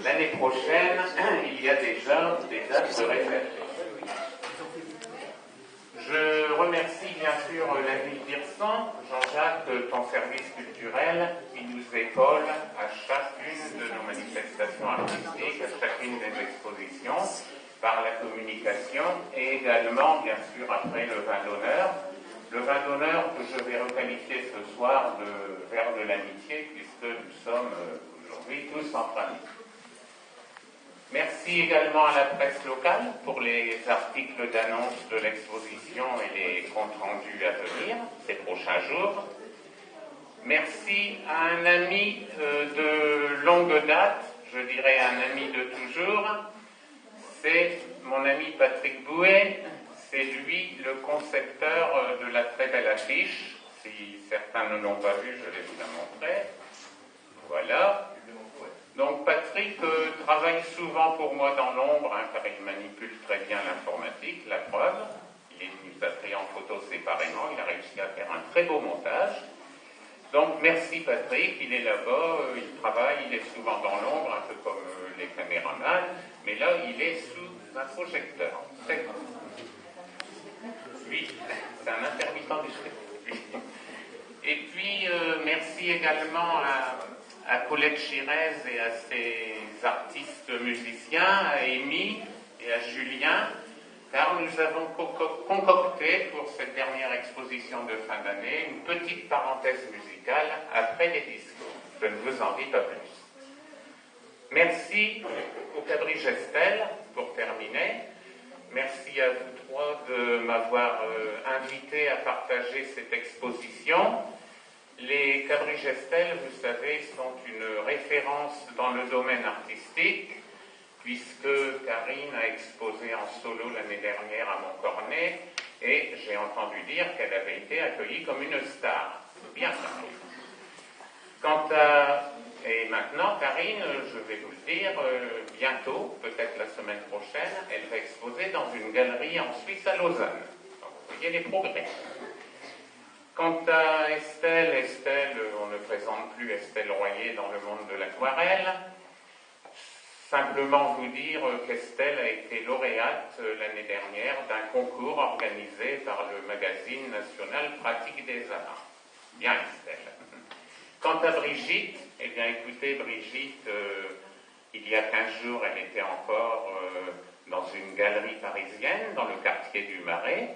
L'année prochaine, il y a déjà des dates de réservées. Je remercie bien sûr la ville d'Hirson, Jean-Jacques, ton service culturel, qui nous épaule à chacune de nos manifestations artistiques, à chacune des expositions, par la communication et également, bien sûr, après le vin d'honneur. Le vin d'honneur que je vais requalifier ce soir de verre de l'amitié, puisque nous sommes aujourd'hui tous entre amis. Merci également à la presse locale pour les articles d'annonce de l'exposition et les comptes rendus à venir ces prochains jours. Merci à un ami de longue date, je dirais un ami de toujours, c'est mon ami Patrick Bouet. C'est lui le concepteur de la très belle affiche. Si certains ne l'ont pas vue, je vais vous la montrer. Voilà. Donc Patrick travaille souvent pour moi dans l'ombre, car il manipule très bien l'informatique, la preuve. Il nous a pris en photo séparément, il a réussi à faire un très beau montage. Donc merci Patrick, il est là-bas, il travaille, il est souvent dans l'ombre, un peu comme les caméramans, mais là il est sous un projecteur. C'est bon. Lui, c'est un intermittent du spectacle. Et puis merci également à Colette Chirez et à ses artistes musiciens, à Amy et à Julien, car nous avons concocté pour cette dernière exposition de fin d'année une petite parenthèse musicale après les discours. Je ne vous en dis pas plus. Merci au Cabri Gestel pour terminer. Merci à vous trois de m'avoir invité à partager cette exposition. Les Cabri Gestel, vous savez, sont une référence dans le domaine artistique, puisque Karine a exposé en solo l'année dernière à Montcornet, et j'ai entendu dire qu'elle avait été accueillie comme une star. Bien ça. Et maintenant, Karine, je vais vous le dire, bientôt, peut-être la semaine prochaine, elle va exposer dans une galerie en Suisse à Lausanne. Donc, vous voyez les progrès. Quant à Estelle, on ne présente plus Estelle Royer dans le monde de l'aquarelle. Simplement vous dire qu'Estelle a été lauréate l'année dernière d'un concours organisé par le magazine national Pratique des Arts. Bien Estelle. Quant à Brigitte, eh bien écoutez, Brigitte, il y a 15 jours, elle était encore dans une galerie parisienne, dans le quartier du Marais,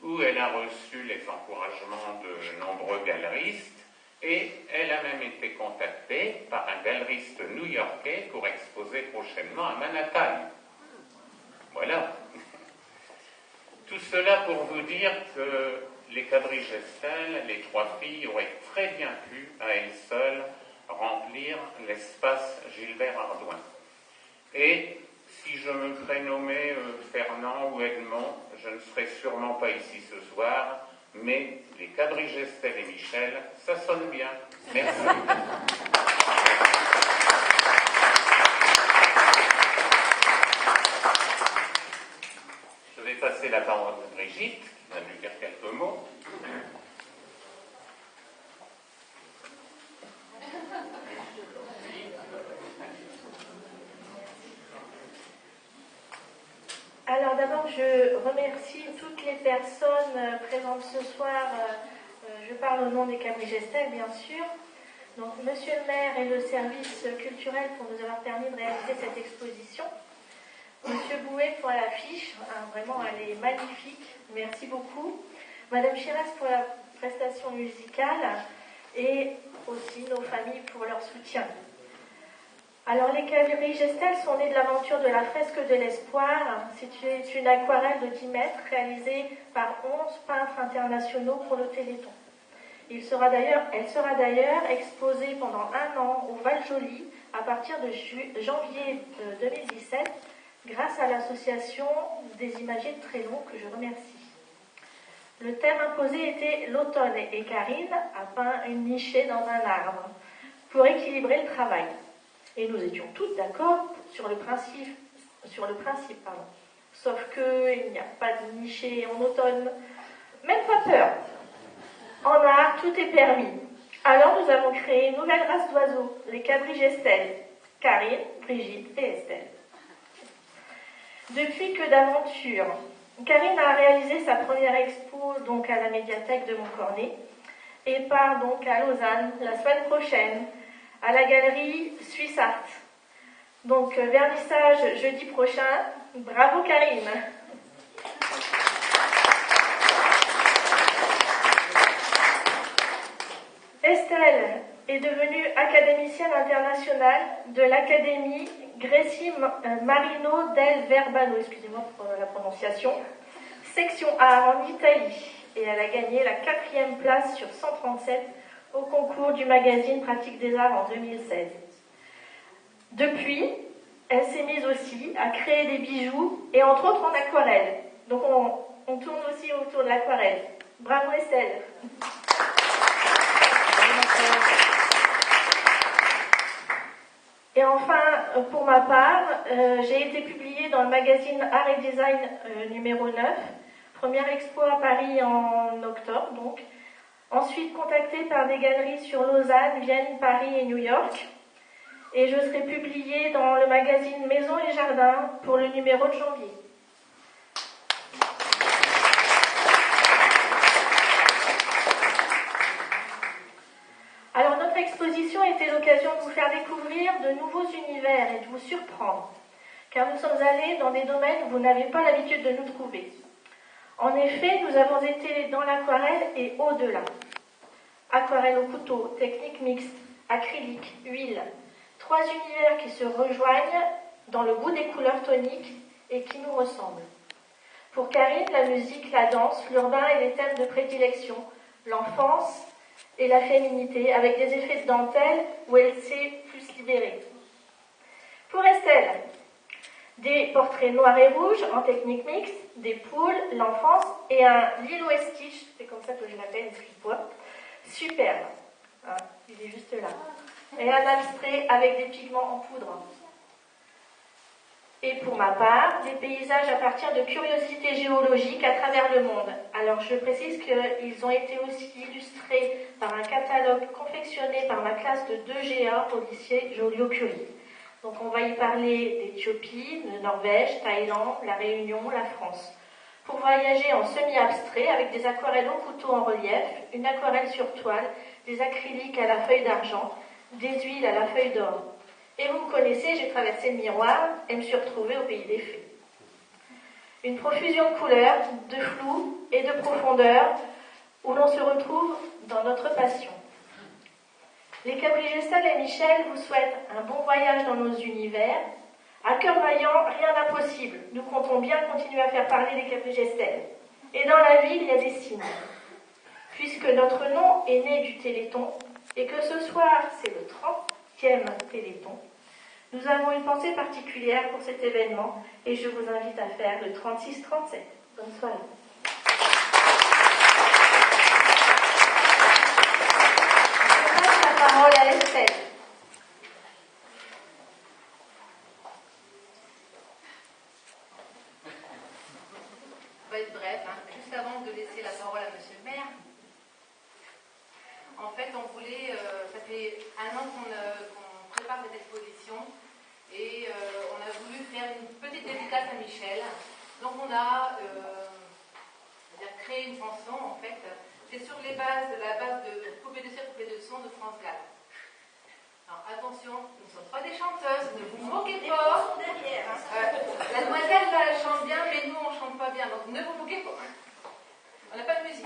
où elle a reçu les encouragements de nombreux galeristes, et elle a même été contactée par un galeriste new-yorkais pour exposer prochainement à Manhattan. Voilà. Tout cela pour vous dire que les Cabri Gestel, les trois filles, auraient très bien pu, à elles seules, remplir l'espace Gilbert Ardouin. Et si je me prénommais Fernand ou Edmond, je ne serais sûrement pas ici ce soir, mais les Cabri Gestel et Michel, ça sonne bien. Merci. Je vais passer la parole à Brigitte, qui va nous dire quelques mots. Alors d'abord, je remercie toutes les personnes présentes ce soir. Je parle au nom des Cabri Gestel, bien sûr. Donc, Monsieur le maire et le service culturel pour nous avoir permis de réaliser cette exposition. Monsieur Bouet pour l'affiche, vraiment elle est magnifique, merci beaucoup. Madame Chirez pour la prestation musicale et aussi nos familles pour leur soutien. Alors les Cabri Gestel sont nés de l'aventure de la fresque de l'espoir. C'est une aquarelle de 10 mètres réalisée par 11 peintres internationaux pour le Téléthon. Elle sera d'ailleurs exposée pendant un an au Val-Joli à partir de janvier 2017 grâce à l'association des imagiers de Trélon que je remercie. Le thème imposé était l'automne et Karine a peint une nichée dans un arbre pour équilibrer le travail. Et nous étions toutes d'accord sur le principe. Sauf qu'il n'y a pas de nichée en automne. Même pas peur. En art, tout est permis. Alors nous avons créé une nouvelle race d'oiseaux, les Cabri Gestel. Karine, Brigitte et Estelle. Depuis que d'aventure, Karine a réalisé sa première expo donc à la médiathèque de Montcornet et part donc à Lausanne la semaine prochaine à la galerie Suisse Art. Donc vernissage jeudi prochain. Bravo Karine. Estelle est devenue académicienne internationale de l'Académie Greci-Marino del Verbano, excusez-moi pour la prononciation, section art en Italie, et elle a gagné la 4e place sur 137 au concours du magazine Pratique des Arts en 2016. Depuis, elle s'est mise aussi à créer des bijoux, et entre autres en aquarelle. Donc on tourne aussi autour de l'aquarelle. Bravo Estelle. Et enfin, pour ma part, j'ai été publiée dans le magazine Art et Design numéro 9, première expo à Paris en octobre, donc. Ensuite, contactée par des galeries sur Lausanne, Vienne, Paris et New York. Et je serai publiée dans le magazine Maison et Jardin pour le numéro de janvier. Alors notre exposition était l'occasion de vous faire découvrir de nouveaux univers et de vous surprendre, car nous sommes allés dans des domaines où vous n'avez pas l'habitude de nous trouver. En effet, nous avons été dans l'aquarelle et au-delà. Aquarelle au couteau, technique mixte, acrylique, huile. 3 univers qui se rejoignent dans le goût des couleurs toniques et qui nous ressemblent. Pour Karine, la musique, la danse, l'urbain et les thèmes de prédilection, l'enfance et la féminité, avec des effets de dentelle où elle s'est plus libérée. Pour Estelle, des portraits noirs et rouges en technique mixte, des poules, l'enfance et un Lilo et Stitch, c'est comme ça que je l'appelle, excuse-moi, superbe. Hein, il est juste là. Et un abstrait avec des pigments en poudre. Et pour ma part, des paysages à partir de curiosités géologiques à travers le monde. Alors je précise qu'ils ont été aussi illustrés par un catalogue confectionné par ma classe de 2GA au lycée Joliot-Curie. Donc on va y parler d'Éthiopie, de Norvège, Thaïlande, la Réunion, la France. Pour voyager en semi-abstrait avec des aquarelles au couteau en relief, une aquarelle sur toile, des acryliques à la feuille d'argent, des huiles à la feuille d'or. Et vous me connaissez, j'ai traversé le miroir et me suis retrouvée au pays des fées. Une profusion de couleurs, de flou et de profondeur où l'on se retrouve dans notre passion. Les Caprigestel et Michel vous souhaitent un bon voyage dans nos univers. À cœur vaillant, rien d'impossible. Nous comptons bien continuer à faire parler les Caprigestel. Et dans la ville, il y a des signes. Puisque notre nom est né du Téléthon, et que ce soir, c'est le 30e Téléthon, nous avons une pensée particulière pour cet événement, et je vous invite à faire le 36-37. Bonne soirée. Je passe la parole à Estelle. On va être bref, hein. Juste avant de laisser la parole à monsieur le maire. En fait, on voulait, ça fait 1 an qu'on prépare cette exposition et on a voulu faire une petite dédicace à Michel. Donc on a créé une chanson, en fait. C'est sur la base de Coupé de cire, coupé de son de France Gall. Alors attention, nous ne sommes pas des chanteuses, ne vous moquez pas. La demoiselle là, elle chante bien, mais nous on ne chante pas bien, donc ne vous moquez pas. On n'a pas de musique.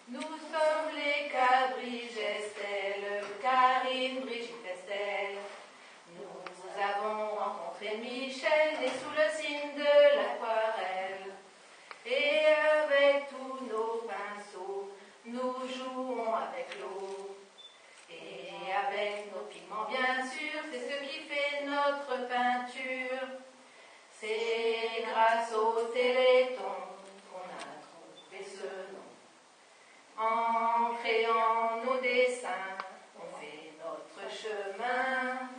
Nous sommes les Caprigestel, Karine, Brigitte, Estelle. Nous avons rencontré Michel, né sous le signe de l'aquarelle. Et avec tous nos pinceaux, nous jouons avec l'eau. Et avec nos pigments, bien sûr, c'est ce qui fait notre peinture. C'est grâce au Téléthon qu'on a trouvé ce nom. En créant nos dessins, on fait notre chemin.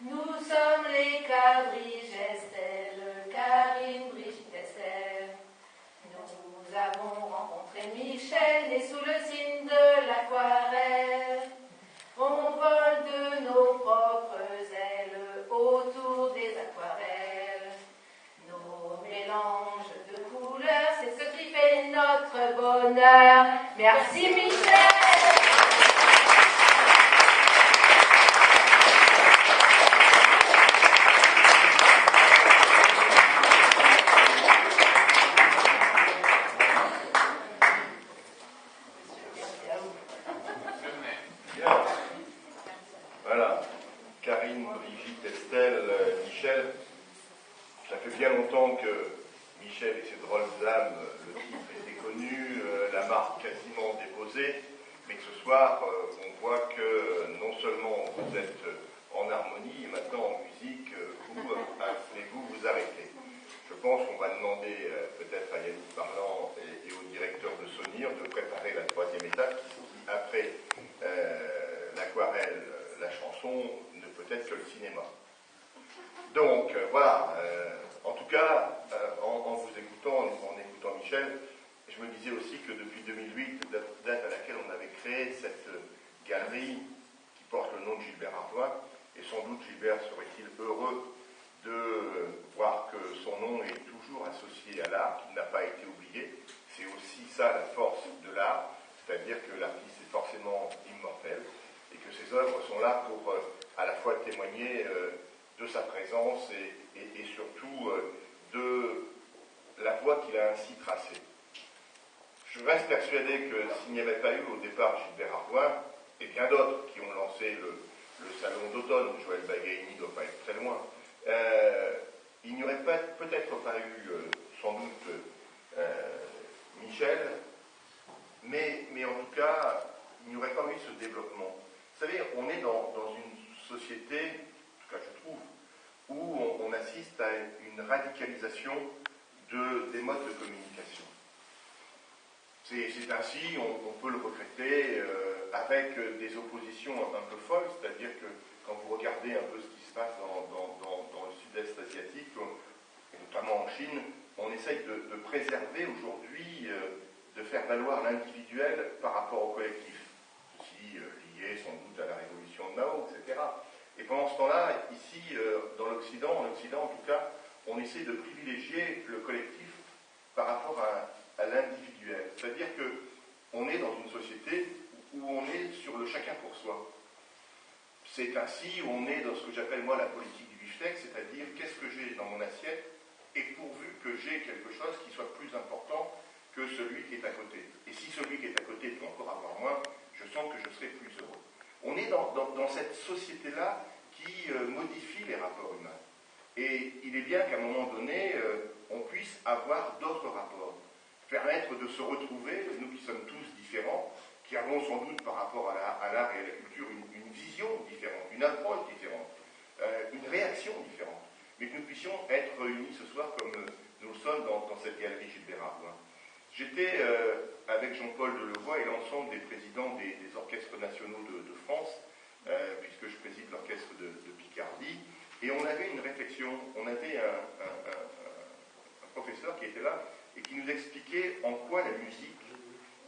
Nous sommes les Caprigestel, Karine, Brigitte, Estelle. Nous avons rencontré Michel, né sous le signe de l'aquarelle. On vole de nos propres ailes. Merci Michel. Voilà, Karine, Brigitte, Estelle, Michel. Ça fait bien longtemps que Michel et ses drôles d'âmes, le titre était connu, la marque quasiment déposée, mais que ce soir, on voit que non seulement vous êtes en harmonie, et maintenant en musique, voulez-vous vous arrêter. Je pense qu'on va demander peut-être à Yannick Parlant et au directeur de Sonir de préparer la troisième étape, qui après l'aquarelle, la chanson, ne peut être que le cinéma. Donc voilà, en tout cas, en vous écoutant, en écoutant Michel, je me disais aussi que depuis 2008, date à laquelle on avait créé cette galerie qui porte le nom de Gilbert Ardoin, et sans doute Gilbert serait-il heureux de voir que son nom est toujours associé à l'art, qu'il n'a pas été oublié. C'est aussi ça la force de l'art, c'est-à-dire que l'artiste est forcément immortel, et que ses œuvres sont là pour à la fois témoigner de sa présence et surtout de la voie qu'il a ainsi tracée. Je reste persuadé que s'il n'y avait pas eu au départ Gilbert Ardoin, et bien d'autres qui ont lancé le salon d'automne, Joël Bagaini ne doit pas être très loin, il n'y aurait peut-être pas eu sans doute Michel, mais en tout cas, il n'y aurait pas eu ce développement. Vous savez, on est dans une société, en tout cas je trouve, où on assiste à une radicalisation des modes de communication. C'est ainsi, on peut le regretter, avec des oppositions un peu folles, c'est-à-dire que quand vous regardez un peu ce qui se passe dans le sud-est asiatique, et notamment en Chine, on essaye de préserver aujourd'hui, de faire valoir l'individuel par rapport au collectif. Ceci lié sans doute à la révolution de Mao, etc. Et pendant ce temps-là, ici, dans l'Occident, en Occident en tout cas, on essaie de privilégier le collectif par rapport à l'individuel. C'est-à-dire qu'on est dans une société où on est sur le chacun pour soi. C'est ainsi où on est dans ce que j'appelle moi la politique du beefsteak, c'est-à-dire qu'est-ce que j'ai dans mon assiette, et pourvu que j'ai quelque chose qui soit plus important que celui qui est à côté. Et si celui qui est à côté peut encore avoir moins, je sens que je serai plus heureux. On est dans cette société-là qui modifie les rapports humains. Et il est bien qu'à un moment donné, on puisse avoir d'autres rapports. Permettre de se retrouver, nous qui sommes tous différents, qui avons sans doute par rapport à l'art et à la culture une vision différente, une approche différente, une réaction différente, mais que nous puissions être réunis ce soir comme nous le sommes dans cette galerie Gilbert Ardoin. J'étais avec Jean-Paul Delevoye et l'ensemble des présidents des orchestres nationaux de France, puisque je préside l'orchestre de Picardie, et on avait une réflexion, on avait un professeur qui était là et qui nous expliquait en quoi la musique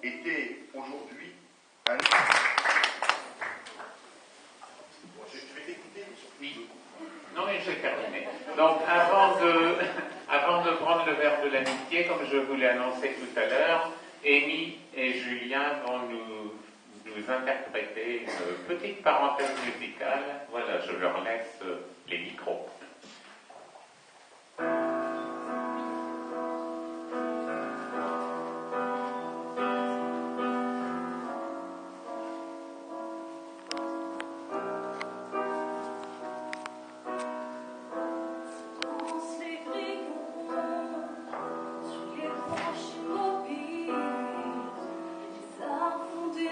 était aujourd'hui un... Bon, je vais t'écouter, mais surtout... Oui. Non, mais j'ai terminé. Donc, avant de prendre le verre de l'amitié, comme je vous l'ai annoncé tout à l'heure, Amy et Julien vont nous interpréter une petite parenthèse musicale. Voilà, je leur laisse les micros. Des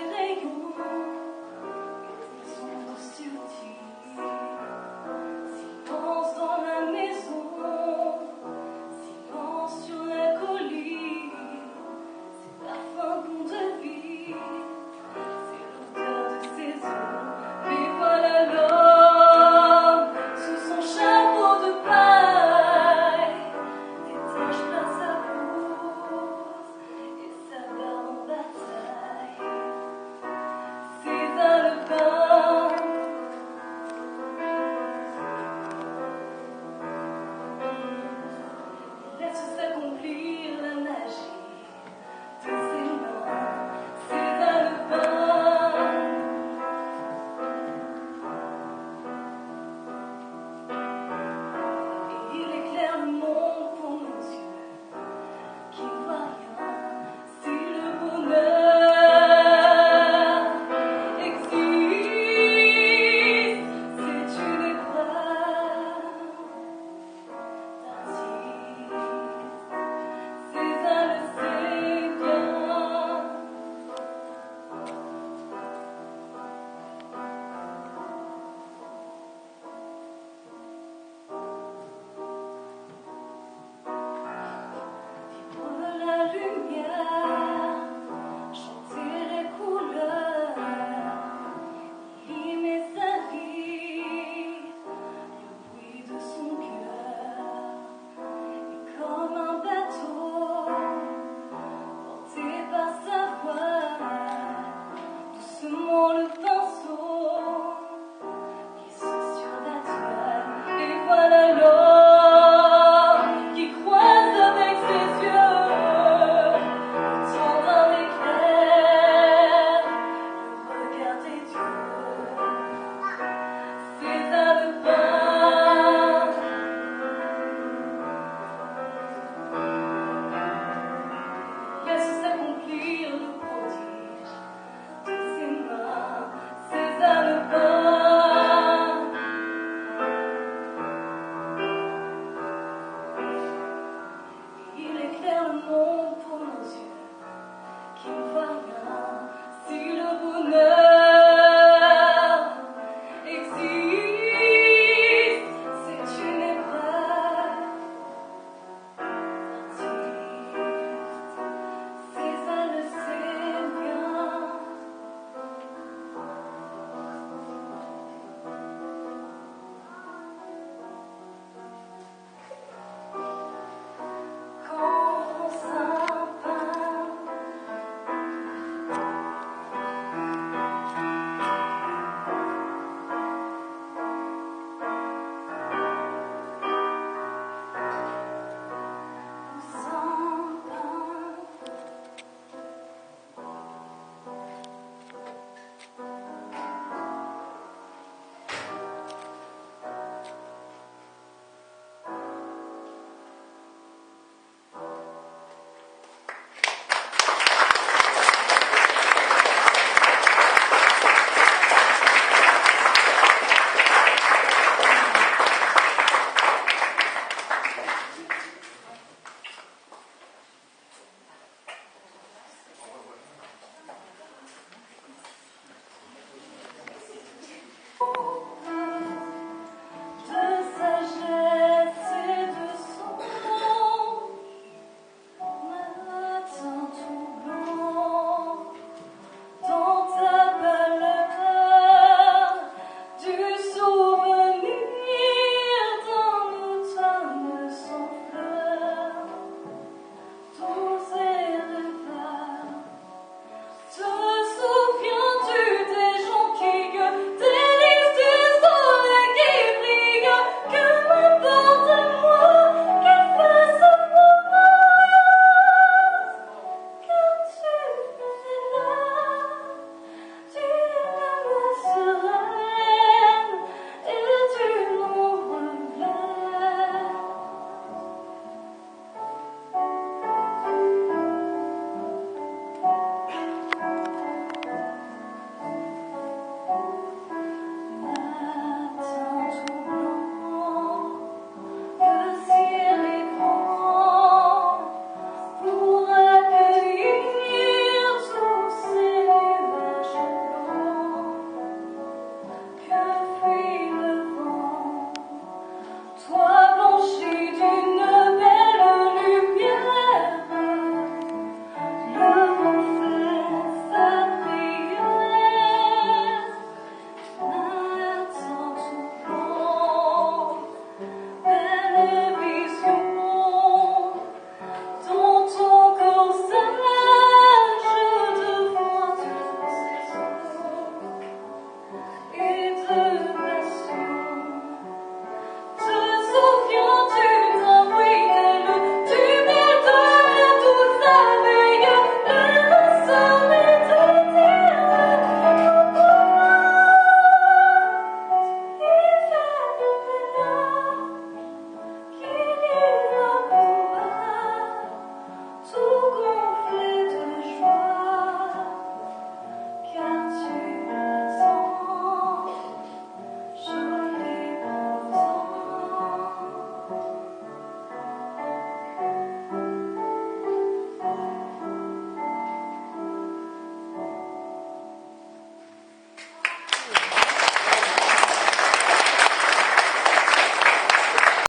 the Lord.